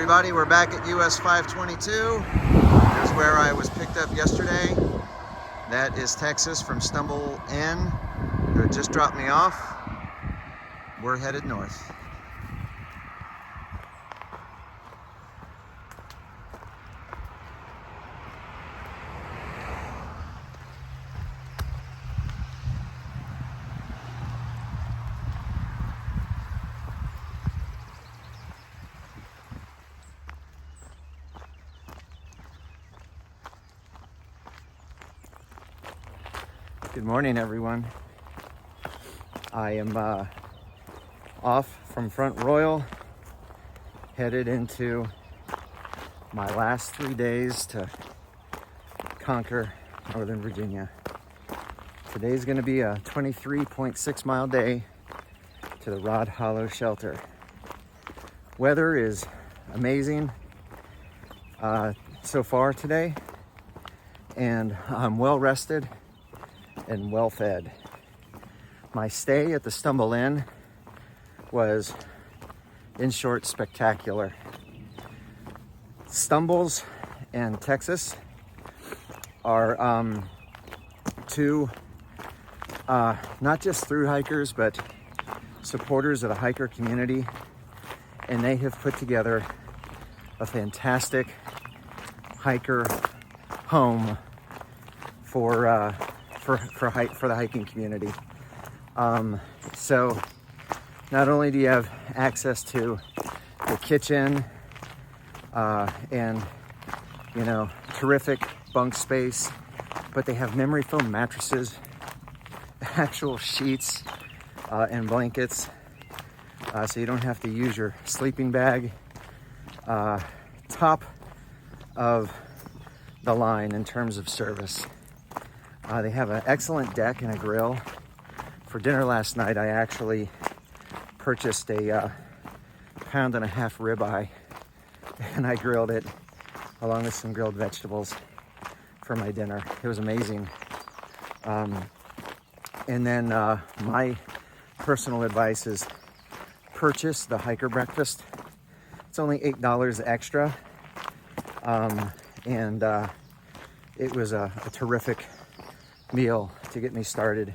everybody, we're back at US 522. Here's where I was picked up yesterday. That is Texas from Stumble Inn, who had just dropped me off. We're headed north. Good morning, everyone. I am off from Front Royal, headed into my last 3 days to conquer Northern Virginia. Today's going to be a 23.6 mile day to the Rod Hollow Shelter. Weather is amazing so far today, and I'm well rested and well fed. My stay at the Stumble Inn was, in short, spectacular. Stumbles and Texas are two not just through hikers, but supporters of the hiker community, and they have put together a fantastic hiker home for the hiking community. So not only do you have access to the kitchen and terrific bunk space, but they have memory foam mattresses, actual sheets and blankets, so you don't have to use your sleeping bag. Top of the line in terms of service. They have an excellent deck and a grill. For dinner last night, I actually purchased a 1.5 pound ribeye, and I grilled it along with some grilled vegetables for my dinner. It was amazing. And then my personal advice is purchase the hiker breakfast. It's only $8 extra, and it was a terrific meal to get me started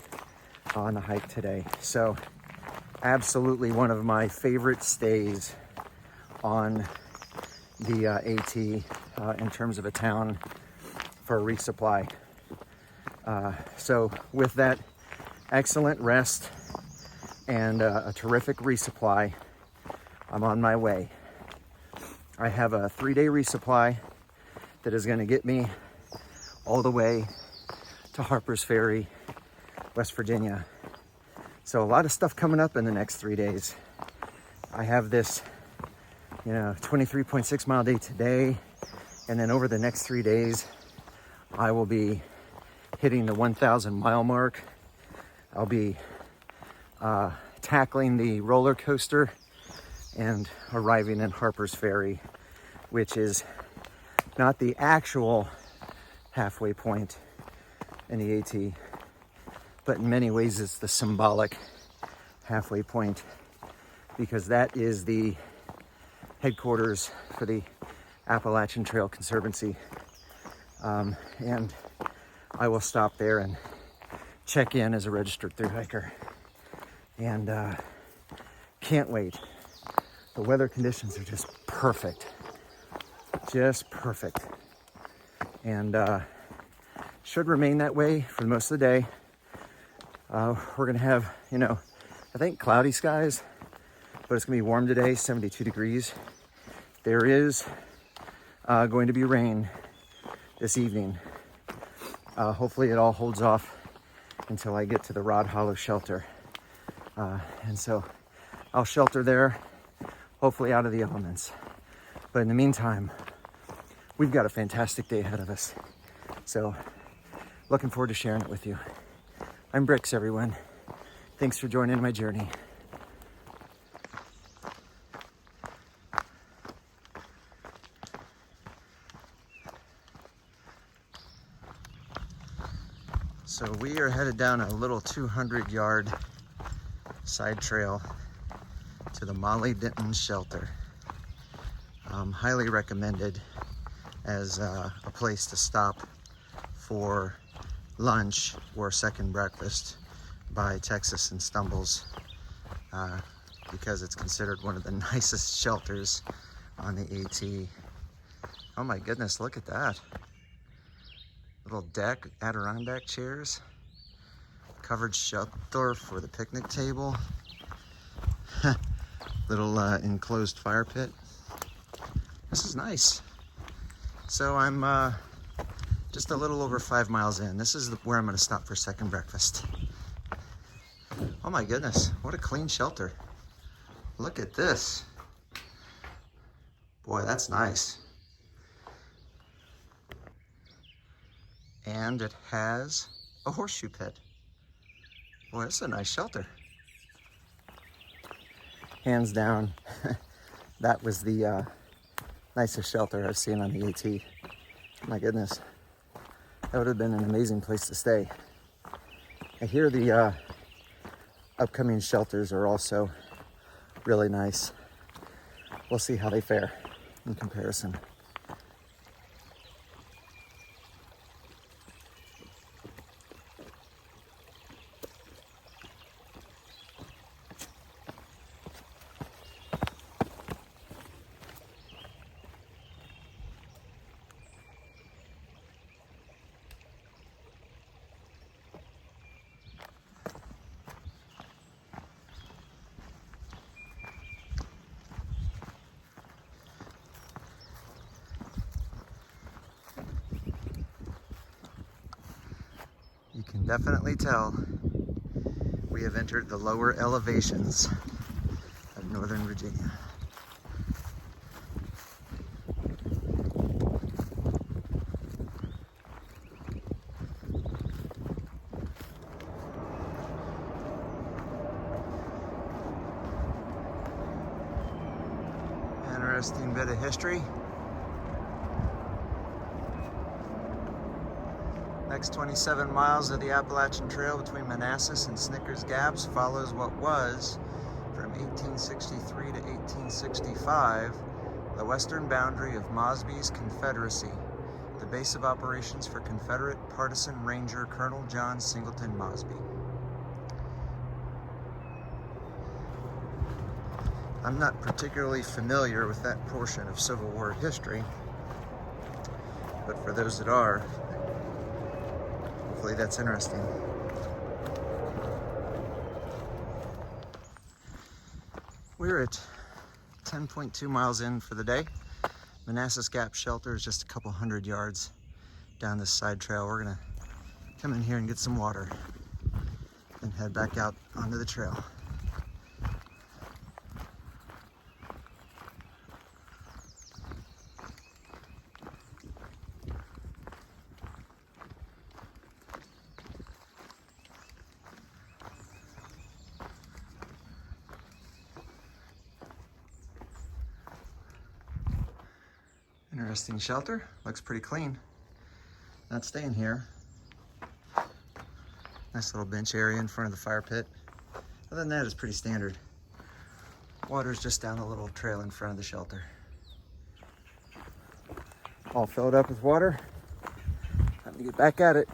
on the hike today. So absolutely one of my favorite stays on the AT in terms of a town for a resupply. So with that excellent rest and a terrific resupply, I'm on my way. I have a 3-day resupply that is going to get me all the way to Harpers Ferry, West Virginia. So a lot of stuff coming up in the next 3 days. I have this 23.6 mile day today, and then over the next 3 days I will be hitting the 1,000 mile mark. I'll be tackling the roller coaster and arriving in Harpers Ferry, which is not the actual halfway point in the AT, but in many ways it's the symbolic halfway point, because that is the headquarters for the Appalachian Trail Conservancy. And I will stop there and check in as a registered thru hiker. And can't wait. The weather conditions are just perfect. Just perfect. And should remain that way for most of the day. We're gonna have, I think cloudy skies, but it's gonna be warm today, 72 degrees. There is going to be rain this evening. Hopefully it all holds off until I get to the Rod Hollow Shelter. And so I'll shelter there, hopefully out of the elements. But in the meantime, we've got a fantastic day ahead of us. So looking forward to sharing it with you. I'm Bricks, everyone. Thanks for joining my journey. So we are headed down a little 200-yard side trail to the Denton shelter. Highly recommended as a place to stop for lunch or second breakfast by Texas and Stumbles, because it's considered one of the nicest shelters on the AT. Oh my goodness, look at that. Little deck, Adirondack chairs, covered shelter for the picnic table, little enclosed fire pit. This is nice. So I'm just a little over 5 miles in. This is where I'm gonna stop for second breakfast. Oh my goodness, what a clean shelter. Look at this. Boy, that's nice. And it has a horseshoe pit. Boy, this is a nice shelter. Hands down, that was the nicest shelter I've seen on the AT. My goodness, that would have been an amazing place to stay. I hear the upcoming shelters are also really nice. We'll see how they fare in comparison. You can definitely tell we have entered the lower elevations of Northern Virginia. Interesting bit of history. Next 27 miles of the Appalachian Trail between Manassas and Snickers Gaps follows what was, from 1863 to 1865, the western boundary of Mosby's Confederacy, the base of operations for Confederate partisan Ranger Colonel John Singleton Mosby. I'm not particularly familiar with that portion of Civil War history, but for those that are, hopefully that's interesting. We're at 10.2 miles in for the day. Manassas Gap Shelter is just a couple hundred yards down this side trail. We're gonna come in here and get some water and head back out onto the trail. Interesting shelter, looks pretty clean. Not staying here. Nice little bench area in front of the fire pit. Other than that, it's pretty standard. Water's just down the little trail in front of the shelter. All filled up with water. Time to get back at it.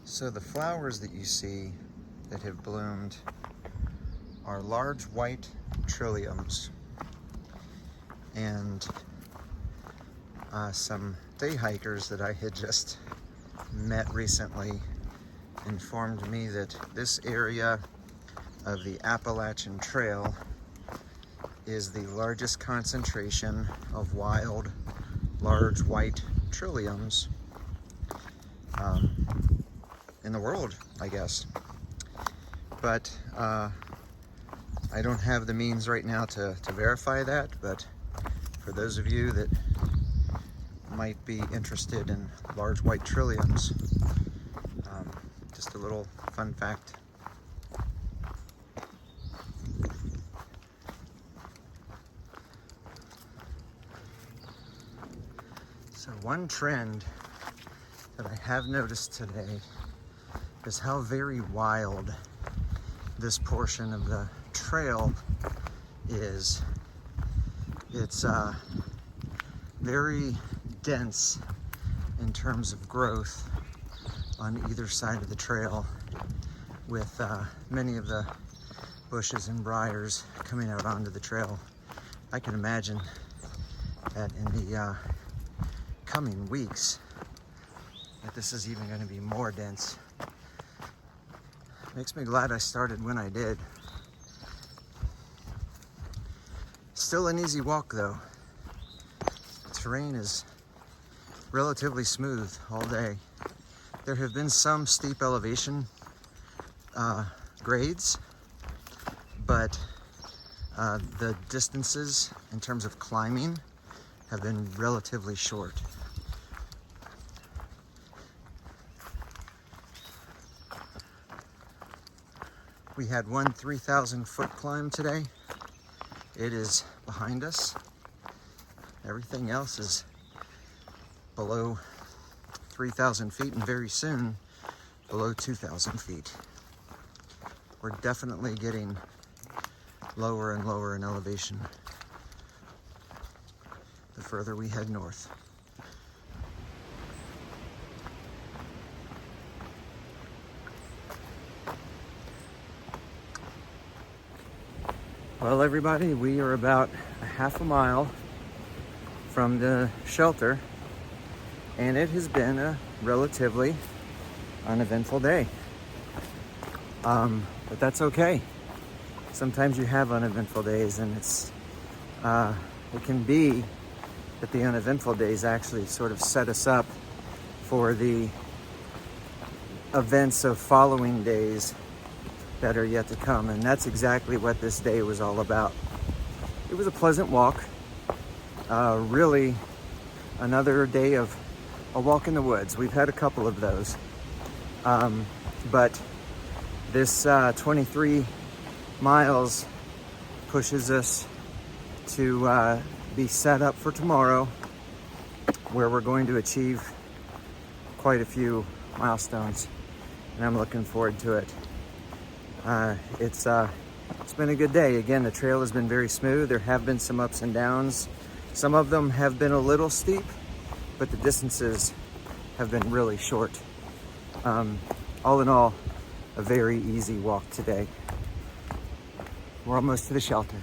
So the flowers that you see that have bloomed are large white trilliums. And some day hikers that I had just met recently informed me that this area of the Appalachian Trail is the largest concentration of wild, large white trilliums in the world, I guess. But I don't have the means right now to verify that, but for those of you that might be interested in large white trilliums, just a little fun fact. So one trend that I have noticed today is how very wild this portion of the trail is It's very dense in terms of growth on either side of the trail, with many of the bushes and briars coming out onto the trail. I can imagine that in the coming weeks that this is even going to be more dense. Makes me glad I started when I did. Still an easy walk though. The terrain is relatively smooth all day. There have been some steep elevation grades, but the distances in terms of climbing have been relatively short. We had one 3,000 foot climb today. It is behind us. Everything else is below 3,000 feet and very soon below 2,000 feet. We're definitely getting lower and lower in elevation the further we head north. Well, everybody, we are about a half a mile from the shelter, and it has been a relatively uneventful day. But that's okay. Sometimes you have uneventful days, and it can be that the uneventful days actually sort of set us up for the events of following days that are yet to come, and that's exactly what this day was all about. It was a pleasant walk, really another day of a walk in the woods. We've had a couple of those, but this 23 miles pushes us to be set up for tomorrow, where we're going to achieve quite a few milestones, and I'm looking forward to it. It's been a good day. Again, the trail has been very smooth. There have been some ups and downs. Some of them have been a little steep, but the distances have been really short. All in all, a very easy walk today. We're almost to the shelter.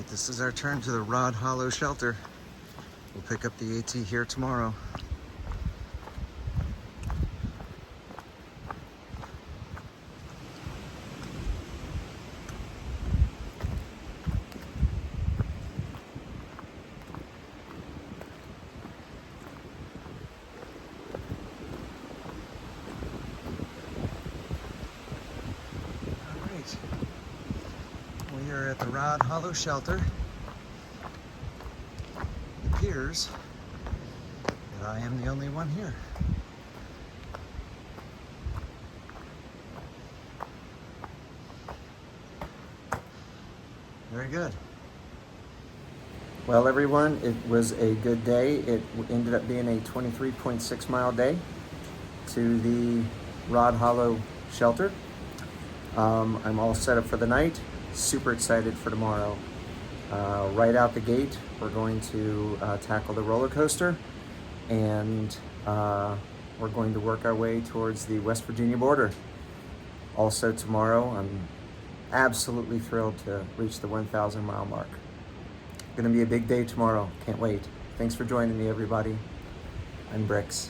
This is our turn to the Rod Hollow Shelter. We'll pick up the AT here tomorrow. We are at the Rod Hollow Shelter. It appears that I am the only one here. Very good. Well, everyone, it was a good day. It ended up being a 23.6 mile day to the Rod Hollow Shelter. I'm all set up for the night. Super excited for tomorrow. Right out the gate, we're going to tackle the roller coaster, and we're going to work our way towards the West Virginia border. Also tomorrow, I'm absolutely thrilled to reach the 1,000 mile mark. Gonna be a big day tomorrow. Can't wait. Thanks for joining me, everybody. I'm Bricks.